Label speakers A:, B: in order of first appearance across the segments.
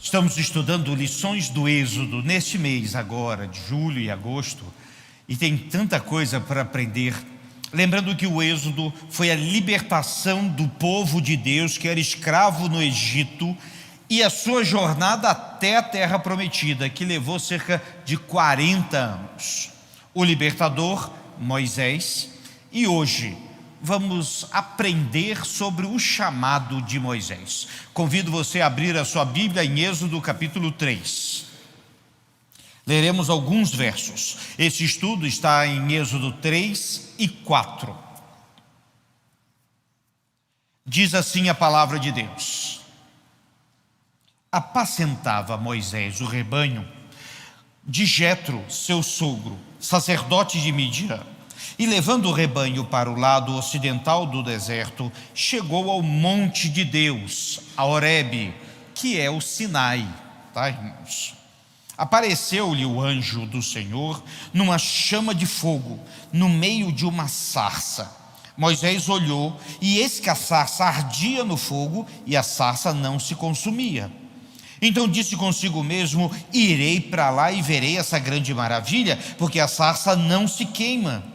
A: Estamos estudando lições do Êxodo neste mês agora, de julho e agosto, e tem tanta coisa para aprender. Lembrando que o Êxodo foi a libertação do povo de Deus que era escravo no Egito e a sua jornada até a terra prometida, que levou cerca de 40 anos. O libertador, Moisés, e hoje vamos aprender sobre o chamado de Moisés. Convido você a abrir a sua Bíblia em Êxodo capítulo 3. Leremos alguns versos. Esse estudo está em Êxodo 3 e 4. Diz assim a palavra de Deus: apacentava Moisés o rebanho de Jetro, seu sogro, sacerdote de Midian, e levando o rebanho para o lado ocidental do deserto, chegou ao monte de Deus, a Horebe, que é o Sinai, tá, irmãos? Apareceu-lhe o anjo do Senhor numa chama de fogo, no meio de uma sarça. Moisés olhou, e eis que a sarça ardia no fogo, e a sarça não se consumia. Então disse consigo mesmo: irei para lá e verei essa grande maravilha, porque a sarça não se queima.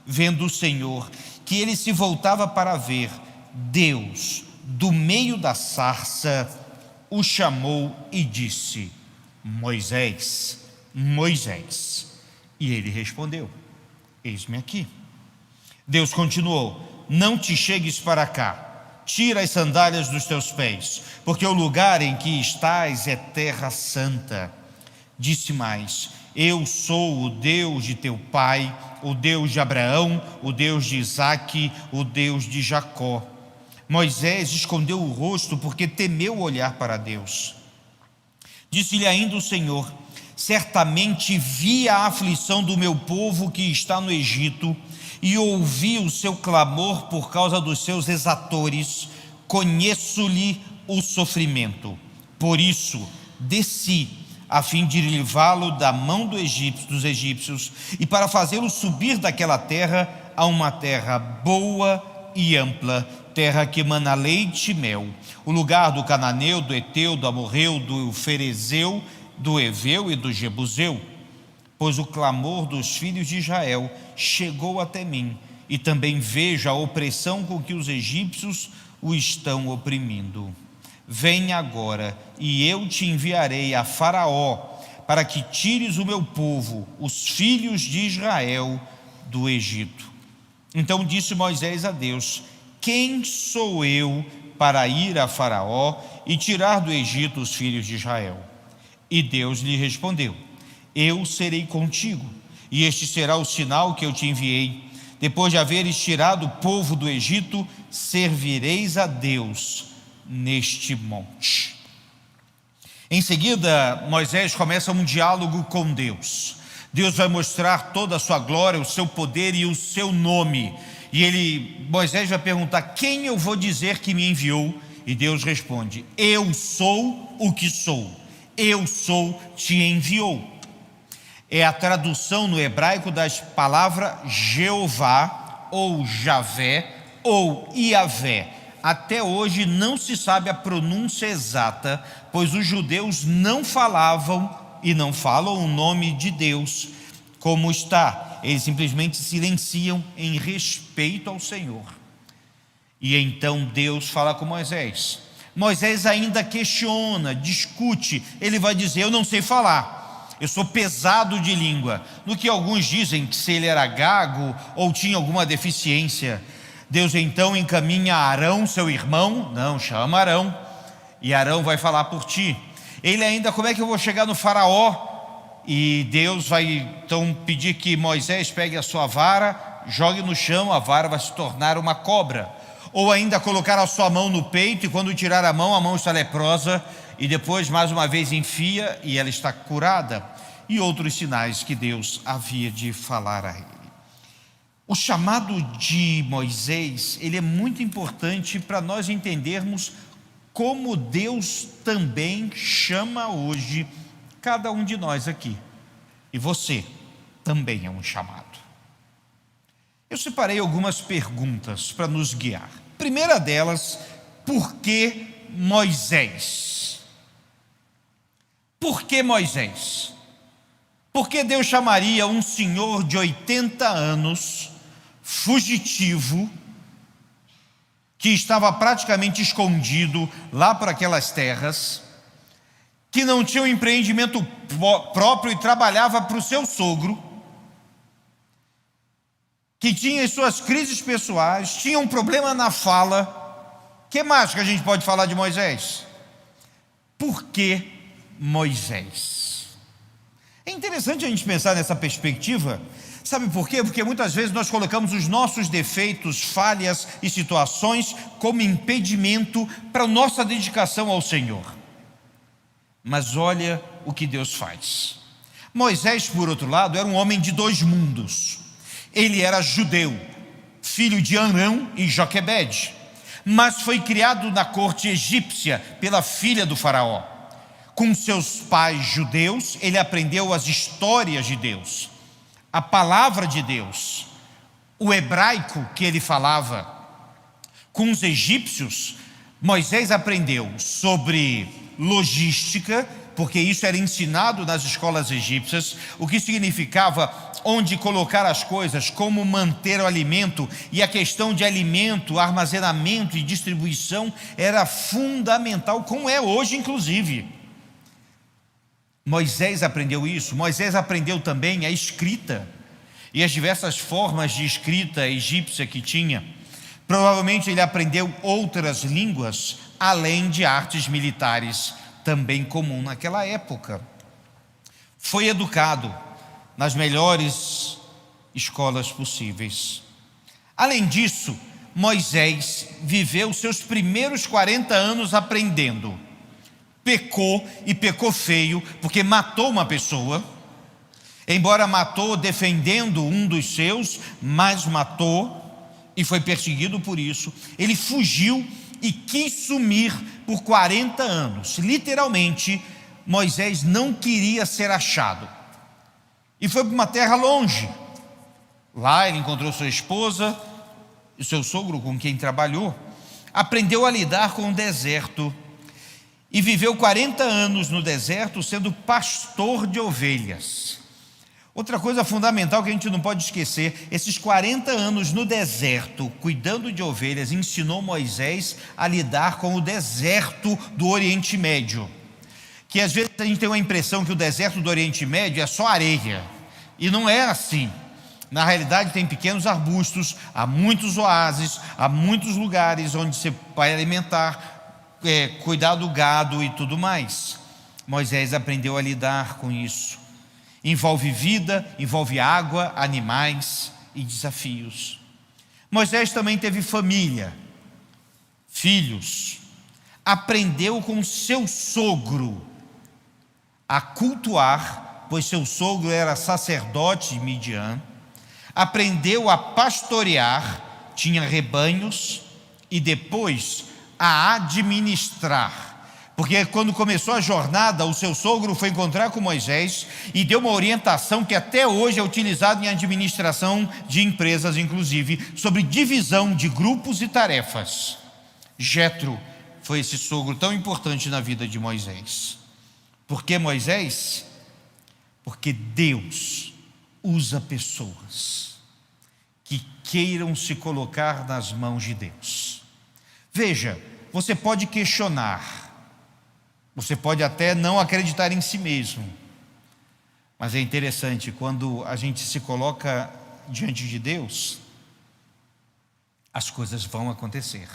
A: Vendo o Senhor que ele se voltava para ver, Deus, do meio da sarça, o chamou e disse: Moisés, Moisés. E ele respondeu: eis-me aqui. Deus continuou: não te chegues para cá, tira as sandálias dos teus pés, porque o lugar em que estás é terra santa. Disse mais: eu sou o Deus de teu pai, o Deus de Abraão, o Deus de Isaque, o Deus de Jacó. Moisés escondeu o rosto porque temeu olhar para Deus. Disse-lhe ainda o Senhor: certamente vi a aflição do meu povo que está no Egito, e ouvi o seu clamor por causa dos seus exatores, conheço-lhe o sofrimento. Por isso desci, a fim de livrá-lo da mão dos egípcios, e para fazê-lo subir daquela terra a uma terra boa e ampla, terra que mana leite e mel, o lugar do cananeu, do eteu, do amorreu, do ferezeu, do eveu e do jebuseu. Pois o clamor dos filhos de Israel chegou até mim, e também vejo a opressão com que os egípcios o estão oprimindo. Vem agora, e eu te enviarei a Faraó, para que tires o meu povo, os filhos de Israel, do Egito. Então disse Moisés a Deus: quem sou eu para ir a Faraó e tirar do Egito os filhos de Israel? E Deus lhe respondeu: eu serei contigo, e este será o sinal que eu te enviei. Depois de haveres tirado o povo do Egito, servireis a Deus neste monte. Em seguida, Moisés começa um diálogo com Deus. Deus vai mostrar toda a sua glória, o seu poder e o seu nome. E Moisés vai perguntar: quem eu vou dizer que me enviou? E Deus responde: eu sou o que sou. Eu sou, te enviou. É a tradução no hebraico das palavras Jeová, ou Javé, ou Iavé. Até hoje não se sabe a pronúncia exata, pois os judeus não falavam e não falam o nome de Deus como está. Eles simplesmente silenciam em respeito ao Senhor. E então Deus fala com Moisés. Moisés ainda questiona, discute. Ele vai dizer: eu não sei falar, eu sou pesado de língua. No que alguns dizem que se ele era gago ou tinha alguma deficiência. Deus então encaminha Arão, seu irmão, não, chama Arão, e Arão vai falar por ti. Ele ainda: como é que eu vou chegar no Faraó? E Deus vai então pedir que Moisés pegue a sua vara, jogue no chão, a vara vai se tornar uma cobra. Ou ainda colocar a sua mão no peito, e quando tirar a mão está leprosa, e depois mais uma vez enfia e ela está curada. E outros sinais que Deus havia de falar a ele. O chamado de Moisés, ele é muito importante para nós entendermos como Deus também chama hoje cada um de nós aqui. E você também é um chamado. Eu separei algumas perguntas para nos guiar. Primeira delas: por que Moisés? Por que Moisés? Por que Deus chamaria um senhor de 80 anos, fugitivo, que estava praticamente escondido lá por aquelas terras, que não tinha um empreendimento próprio e trabalhava para o seu sogro, que tinha as suas crises pessoais, tinha um problema na fala? O que mais que a gente pode falar de Moisés? Por que Moisés? É interessante a gente pensar nessa perspectiva. Sabe por quê? Porque muitas vezes nós colocamos os nossos defeitos, falhas e situações como impedimento para a nossa dedicação ao Senhor. Mas olha o que Deus faz. Moisés, por outro lado, era um homem de dois mundos. Ele era judeu, filho de Arão e Joquebede, mas foi criado na corte egípcia pela filha do faraó. Com seus pais judeus, ele aprendeu as histórias de Deus, a palavra de Deus, o hebraico que ele falava. Com os egípcios, Moisés aprendeu sobre logística, porque isso era ensinado nas escolas egípcias, o que significava onde colocar as coisas, como manter o alimento, e a questão de alimento, armazenamento e distribuição era fundamental, como é hoje inclusive. Moisés aprendeu isso. Moisés aprendeu também a escrita e as diversas formas de escrita egípcia que tinha. Provavelmente ele aprendeu outras línguas, além de artes militares, também comum naquela época. Foi educado nas melhores escolas possíveis. Além disso, Moisés viveu seus primeiros 40 anos aprendendo. Pecou, e pecou feio, porque matou uma pessoa. Embora matou defendendo um dos seus, mas matou e foi perseguido por isso. Ele fugiu e quis sumir por 40 anos. Literalmente, Moisés não queria ser achado. E foi para uma terra longe. Lá ele encontrou sua esposa e seu sogro, com quem trabalhou. Aprendeu a lidar com o deserto e viveu 40 anos no deserto sendo pastor de ovelhas. Outra coisa fundamental que a gente não pode esquecer: esses 40 anos no deserto, cuidando de ovelhas, ensinou Moisés a lidar com o deserto do Oriente Médio. Que às vezes a gente tem uma impressão que o deserto do Oriente Médio é só areia, e não é assim. Na realidade tem pequenos arbustos, há muitos oásis, há muitos lugares onde você vai alimentar, cuidar do gado e tudo mais. Moisés aprendeu a lidar com isso. Envolve vida, envolve água, animais e desafios. Moisés também teve família, filhos. Aprendeu com seu sogro a cultuar, pois seu sogro era sacerdote de Midian. Aprendeu a pastorear, tinha rebanhos, e depois a administrar. Porque quando começou a jornada, o seu sogro foi encontrar com Moisés e deu uma orientação que até hoje é utilizada em administração de empresas, inclusive, sobre divisão de grupos e tarefas. Jétro foi esse sogro tão importante na vida de Moisés. Por que Moisés? Porque Deus usa pessoas que queiram se colocar nas mãos de Deus. Veja, você pode questionar, você pode até não acreditar em si mesmo, mas é interessante, quando a gente se coloca diante de Deus, as coisas vão acontecer.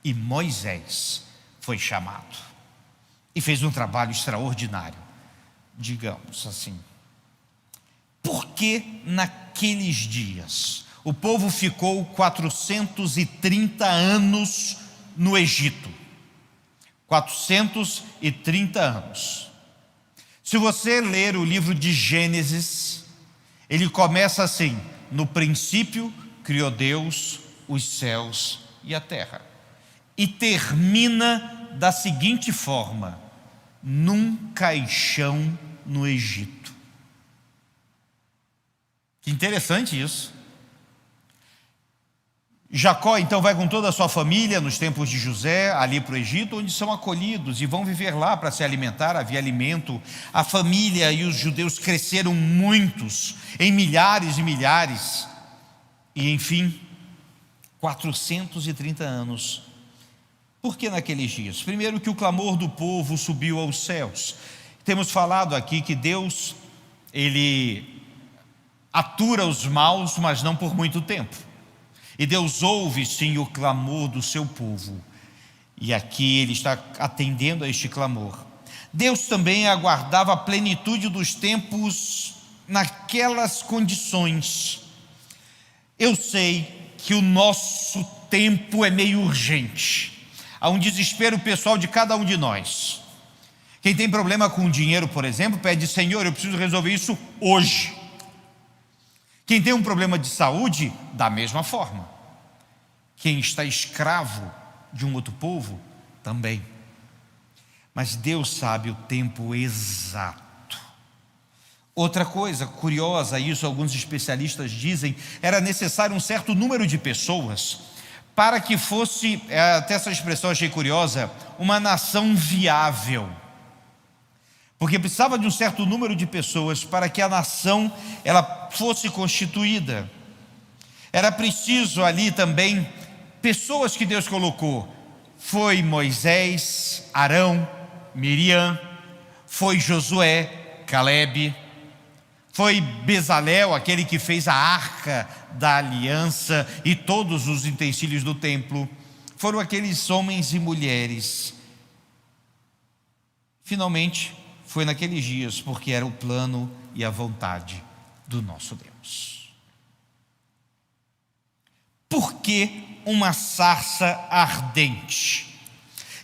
A: E Moisés foi chamado e fez um trabalho extraordinário, digamos assim. Por que naqueles dias o povo ficou 430 anos no Egito? 430 anos. Se você ler o livro de Gênesis, ele começa assim: no princípio criou Deus os céus e a terra, e termina da seguinte forma: num caixão no Egito. Que interessante isso. Jacó então vai com toda a sua família nos tempos de José, ali para o Egito, onde são acolhidos e vão viver lá para se alimentar, havia alimento. A família e os judeus cresceram muitos, em milhares e milhares. E enfim, 430 anos. Por que naqueles dias? Primeiro que o clamor do povo subiu aos céus. Temos falado aqui que Deus, Ele atura os maus, mas não por muito tempo. E Deus ouve sim o clamor do seu povo. E aqui Ele está atendendo a este clamor. Deus também aguardava a plenitude dos tempos naquelas condições. Eu sei que o nosso tempo é meio urgente. Há um desespero pessoal de cada um de nós. Quem tem problema com dinheiro, por exemplo, pede: Senhor, eu preciso resolver isso hoje. Quem tem um problema de saúde, da mesma forma. Quem está escravo de um outro povo, também. Mas Deus sabe o tempo exato. Outra coisa curiosa, isso alguns especialistas dizem, era necessário um certo número de pessoas para que fosse, até essa expressão eu achei curiosa, uma nação viável. Porque precisava de um certo número de pessoas para que a nação ela fosse constituída. Era preciso ali também pessoas que Deus colocou. Foi Moisés, Arão, Miriam, foi Josué, Calebe, foi Bezalel, aquele que fez a arca da aliança e todos os utensílios do templo. Foram aqueles homens e mulheres. Finalmente, foi naqueles dias, porque era o plano e a vontade do nosso Deus. Por que uma sarça ardente?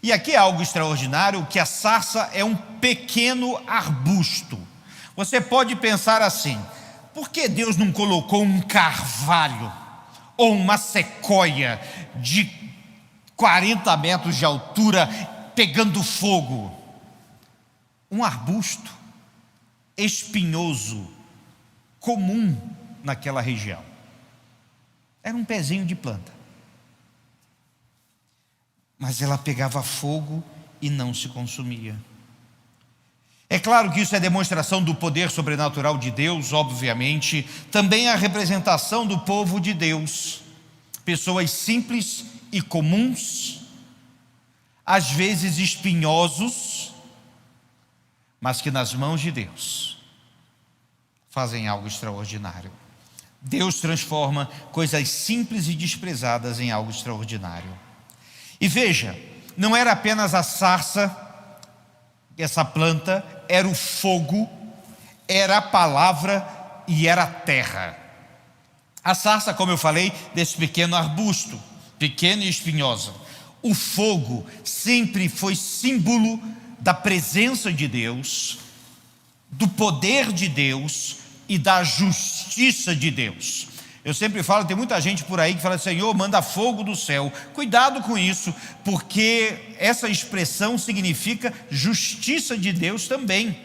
A: E aqui é algo extraordinário, que a sarça é um pequeno arbusto. Você pode pensar assim: por que Deus não colocou um carvalho ou uma sequoia de 40 metros de altura pegando fogo? Um arbusto espinhoso, comum naquela região. Era um pezinho de planta. Mas ela pegava fogo e não se consumia. É claro que isso é demonstração do poder sobrenatural de Deus, obviamente. Também é a representação do povo de Deus. Pessoas simples e comuns, às vezes espinhosos, mas que nas mãos de Deus fazem algo extraordinário. Deus transforma coisas simples e desprezadas em algo extraordinário. E veja, não era apenas a sarça, essa planta, era o fogo, era a palavra e era a terra. A sarça, como eu falei, desse pequeno arbusto, pequeno e espinhosa. O fogo sempre foi símbolo da presença de Deus, do poder de Deus e da justiça de Deus. Eu sempre falo, tem muita gente por aí que fala: Senhor, manda fogo do céu. Cuidado com isso, porque essa expressão significa justiça de Deus também.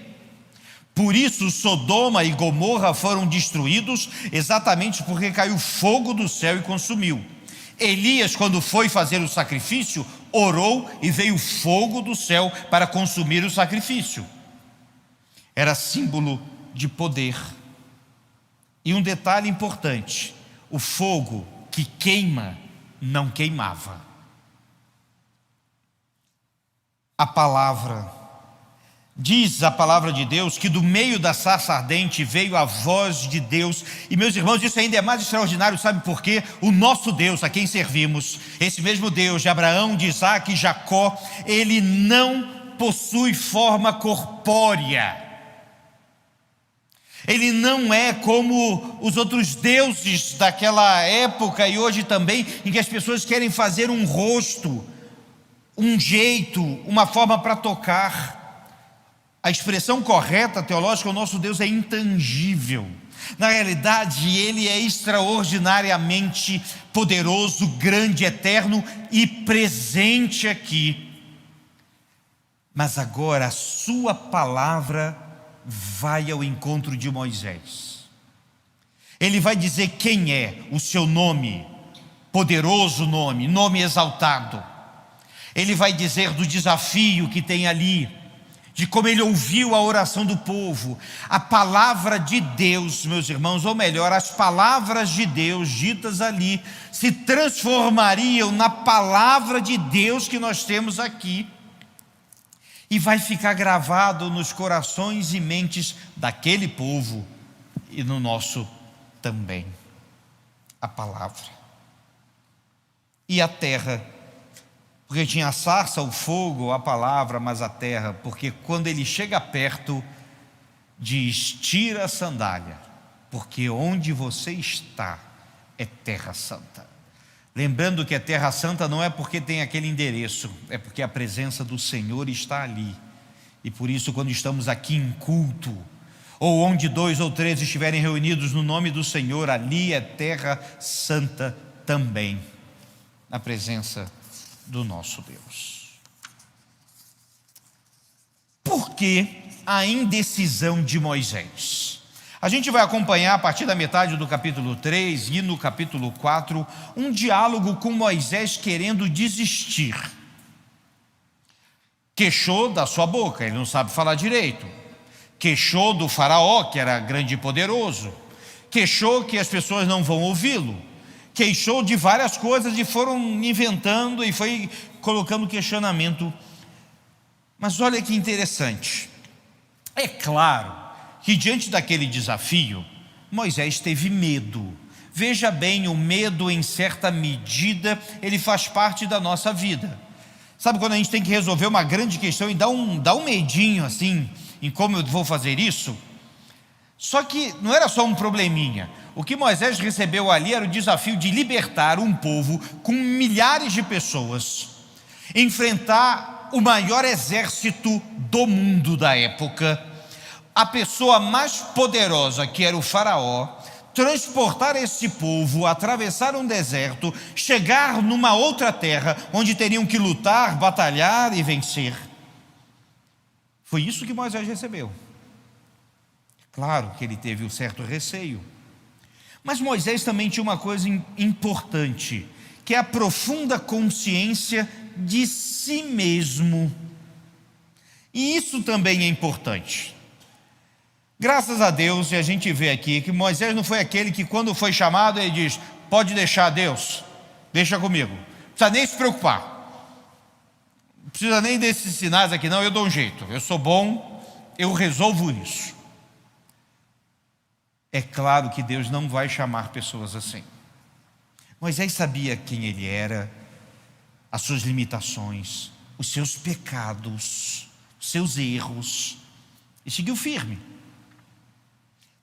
A: Por isso Sodoma e Gomorra foram destruídos, exatamente porque caiu fogo do céu e consumiu. Elias, quando foi fazer o sacrifício, orou e veio fogo do céu para consumir o sacrifício. Era símbolo de poder. E um detalhe importante: o fogo que queima não queimava. A palavra, diz a palavra de Deus, que do meio da sarça ardente veio a voz de Deus. E meus irmãos, isso ainda é mais extraordinário, sabe por quê? O nosso Deus, a quem servimos, esse mesmo Deus de Abraão, de Isaac e Jacó, ele não possui forma corpórea. Ele não é como os outros deuses daquela época e hoje também, em que as pessoas querem fazer um rosto, um jeito, uma forma para tocar. A expressão correta teológica, o nosso Deus é intangível. Na realidade, Ele é extraordinariamente poderoso, grande, eterno e presente aqui. Mas agora a sua palavra vai ao encontro de Moisés. Ele vai dizer quem é, o seu nome, poderoso nome, nome exaltado. Ele vai dizer do desafio que tem ali, de como ele ouviu a oração do povo. A palavra de Deus, meus irmãos, ou melhor, as palavras de Deus ditas ali, se transformariam na palavra de Deus que nós temos aqui, e vai ficar gravado nos corações e mentes daquele povo, e no nosso também, a palavra. E a terra, porque tinha a sarça, o fogo, a palavra, mas a terra, porque quando ele chega perto, diz: tira a sandália, porque onde você está é terra santa. Lembrando que é terra santa não é porque tem aquele endereço, é porque a presença do Senhor está ali. E por isso, quando estamos aqui em culto, ou onde 2 ou 3 estiverem reunidos no nome do Senhor, ali é terra santa também, na presença do nosso Deus. Por que a indecisão de Moisés? A gente vai acompanhar a partir da metade do capítulo 3 e no capítulo 4 um diálogo com Moisés querendo desistir. Queixou da sua boca, ele não sabe falar direito. Queixou do faraó, que era grande e poderoso. Queixou que as pessoas não vão ouvi-lo. Queixou de várias coisas e foram inventando e foi colocando questionamento. Mas olha que interessante. É claro que diante daquele desafio, Moisés teve medo. Veja bem, o medo, em certa medida, ele faz parte da nossa vida. Sabe quando a gente tem que resolver uma grande questão e dá um medinho assim, em como eu vou fazer isso? Só que não era só um probleminha. O que Moisés recebeu ali era o desafio de libertar um povo com milhares de pessoas, enfrentar o maior exército do mundo da época, a pessoa mais poderosa, que era o faraó, transportar esse povo, atravessar um deserto, chegar numa outra terra, onde teriam que lutar, batalhar e vencer. Foi isso que Moisés recebeu. Claro que ele teve um certo receio, mas Moisés também tinha uma coisa importante, que é a profunda consciência de si mesmo, e isso também é importante. Graças a Deus, e a gente vê aqui que Moisés não foi aquele que, quando foi chamado, ele diz: pode deixar, Deus, deixa comigo, não precisa nem se preocupar, não precisa nem desses sinais aqui não, eu dou um jeito, eu sou bom, eu resolvo isso. É claro que Deus não vai chamar pessoas assim. Moisés sabia quem ele era, as suas limitações, os seus pecados, os seus erros, e seguiu firme.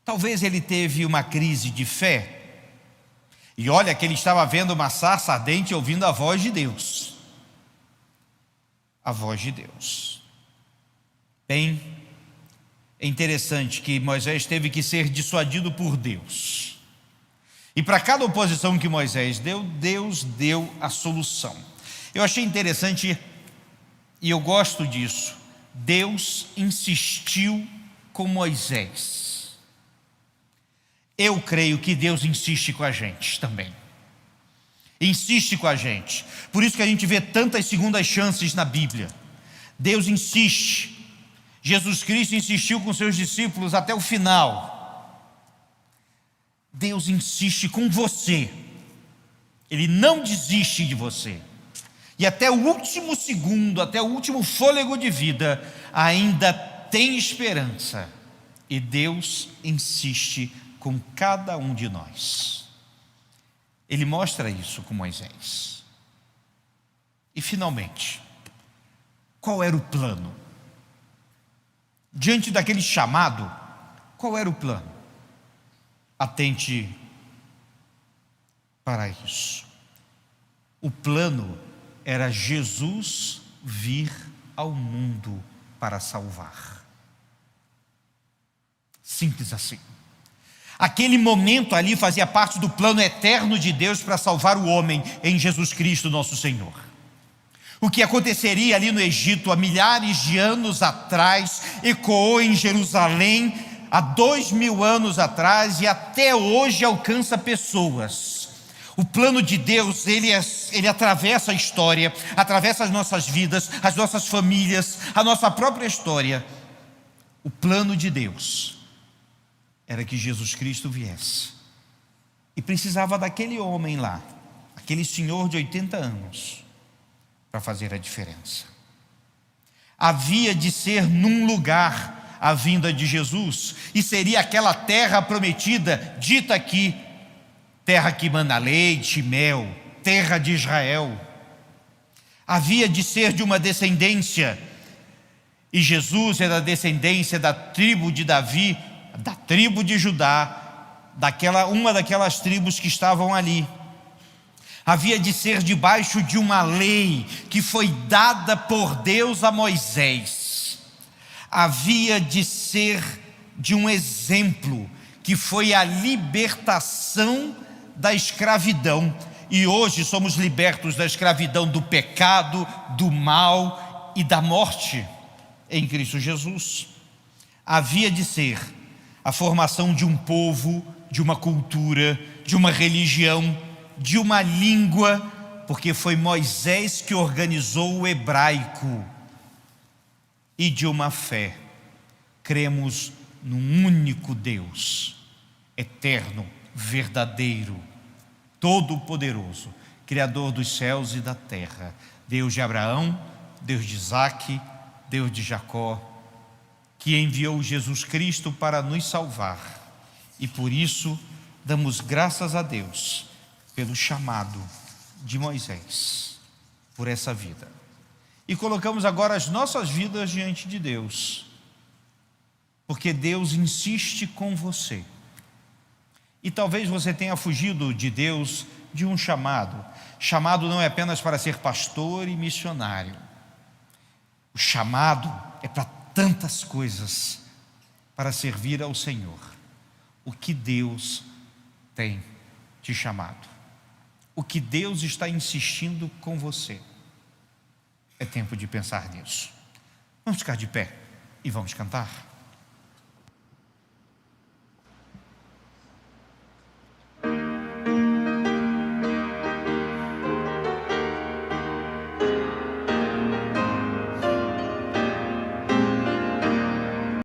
A: Talvez ele teve uma crise de fé, e olha que ele estava vendo uma sarça ardente, ouvindo a voz de Deus. A voz de Deus. Bem, é interessante que Moisés teve que ser dissuadido por Deus. E para cada oposição que Moisés deu, Deus deu a solução. Eu achei interessante, e eu gosto disso, Deus insistiu com Moisés. Eu creio que Deus insiste com a gente também. Insiste com a gente. Por isso que a gente vê tantas segundas chances na Bíblia. Deus insiste. Jesus Cristo insistiu com seus discípulos até o final. Deus insiste com você. Ele não desiste de você. E até o último segundo, até o último fôlego de vida, ainda tem esperança. E Deus insiste com cada um de nós. Ele mostra isso com Moisés. E finalmente, qual era o plano? Diante daquele chamado, qual era o plano? Atente para isso. O plano era Jesus vir ao mundo para salvar. Simples assim. Aquele momento ali fazia parte do plano eterno de Deus para salvar o homem em Jesus Cristo, nosso Senhor. O que aconteceria ali no Egito há milhares de anos atrás, ecoou em Jerusalém há 2000 anos atrás e até hoje alcança pessoas. O plano de Deus, ele atravessa a história, atravessa as nossas vidas, as nossas famílias, a nossa própria história. O plano de Deus era que Jesus Cristo viesse. E precisava daquele homem lá, aquele senhor de 80 anos, para fazer a diferença. Havia de ser num lugar a vinda de Jesus, e seria aquela terra prometida, dita aqui, terra que mana leite e mel, terra de Israel. Havia de ser de uma descendência, e Jesus era da descendência da tribo de Davi, da tribo de Judá, uma daquelas tribos que estavam ali. Havia de ser debaixo de uma lei que foi dada por Deus a Moisés. Havia de ser de um exemplo que foi a libertação da escravidão. E hoje somos libertos da escravidão do pecado, do mal e da morte em Cristo Jesus. Havia de ser a formação de um povo, de uma cultura, de uma religião, de uma língua, porque foi Moisés que organizou o hebraico, e de uma fé. Cremos num único Deus, eterno, verdadeiro, todo-poderoso, Criador dos céus e da terra, Deus de Abraão, Deus de Isaque, Deus de Jacó, que enviou Jesus Cristo para nos salvar. E por isso damos graças a Deus pelo chamado de Moisés, por essa vida. E colocamos agora as nossas vidas diante de Deus, porque Deus insiste com você. E talvez você tenha fugido de Deus de um chamado. Chamado não é apenas para ser pastor e missionário. O chamado é para tantas coisas, para servir ao Senhor. O que Deus tem te chamado, o que Deus está insistindo com você, é tempo de pensar nisso. Vamos ficar de pé e vamos cantar.